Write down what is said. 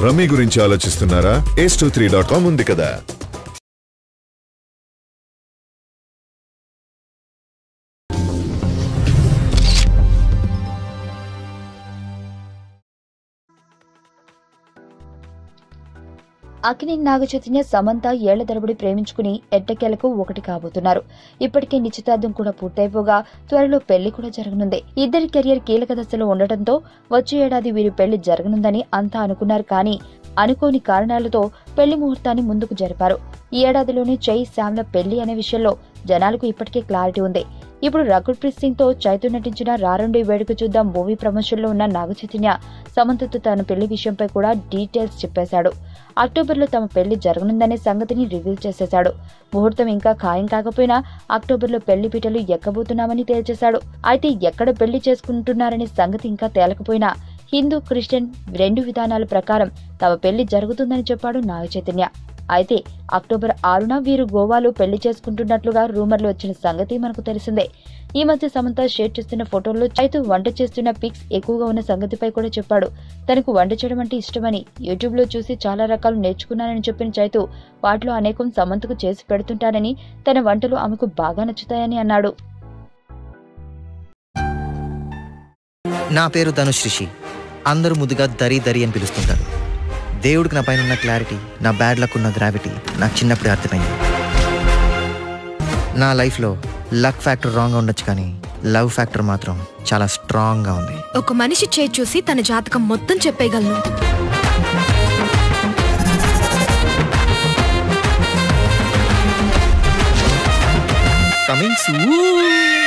Rummy గురించి ఆలోచిస్తున్నారా? ace23.com ఉంది కదా. అక్కినేని నాగచైతన్య సమంత ఏళ్ల తరబడి ప్రేమించుకుని ఎట్టకేలకు ఒకటి కాబోతున్నారు. ఇప్పటికే నిశ్చితార్థం కూడా పూర్తయిపోగా త్వరలో పెళ్లి కూడా జరగనుంది. ఇద్దరి కెరియర్ కీలక దశలో ఉండటంతో వచ్చే ఏడాది వీరి పెళ్లి జరగనుందని అంతా అనుకున్నారు. కానీ అనుకోని కారణాలతో పెళ్లి ముహూర్తాన్ని ముందుకు జరిపారు. ఈ ఏడాదిలోనే చై శ్యామ్ల పెళ్లి అనే విషయంలో జనాలకు ఇప్పటికే క్లారిటీ ఉంది. ఇప్పుడు రకుల్ ప్రీత్ సింగ్ తో చైతు నటించిన రారండు వేడుక చూద్దాం మూవీ ప్రమోషన్ లో ఉన్న నాగచైతన్య సమంతతో తన పెళ్లి విషయంపై కూడా డీటెయిల్స్ చెప్పేశాడు. అక్టోబర్లో తమ పెళ్లి జరగనుందనే సంగతిని రివీల్ చేసేశాడు. ముహూర్తం ఇంకా ఖాయం కాకపోయినా అక్టోబర్లో పెళ్లి పీటలు ఎక్కబోతున్నామని తేల్చేశాడు. అయితే ఎక్కడ పెళ్లి చేసుకుంటున్నారనే సంగతి ఇంకా తేలకపోయినా హిందూ క్రిస్టియన్ 2 విధానాల ప్రకారం తమ పెళ్లి జరుగుతుందని చెప్పాడు నాగచైతన్య. అయితే అక్టోబర్ 6న వీరు గోవాలో పెళ్లి చేసుకుంటున్నట్లుగా రూమర్లు వచ్చిన సంగతి మనకు తెలిసిందే. ఈ మధ్య సమంత షేర్ చేస్తున్న ఫోటోల్లో చైతు వంట చేస్తున్న పిక్స్ ఎక్కువగా ఉన్న సంగతిపై కూడా చెప్పాడు. తనకు వంట చేయడం అంటే ఇష్టమని యూట్యూబ్ లో చూసి చాలా రకాలు నేర్చుకున్నానని చెప్పిన చైతు వాటిలో అనేకం సమంతకు చేసి పెడుతుంటానని, తన వంటలు ఆమెకు బాగా నచ్చుతాయని అన్నాడు. నా పేరు ధనుష్ రిషి. అందరూ ముద్దుగా దరి దరి అని పిలుస్తుంటారు. దేవుడికి నా పైన ఉన్న క్లారిటీ, నా బ్యాడ్ లక్ ఉన్న గ్రావిటీ నాకు చిన్నప్పుడే అర్థమైంది. నా లైఫ్లో లక్ ఫ్యాక్టర్ రాంగ్గా ఉండొచ్చు, కానీ లవ్ ఫ్యాక్టర్ మాత్రం చాలా స్ట్రాంగ్గా ఉంది. ఒక మనిషి చేయి చూసి తన జాతకం మొత్తం చెప్పేయగలను. Coming soon.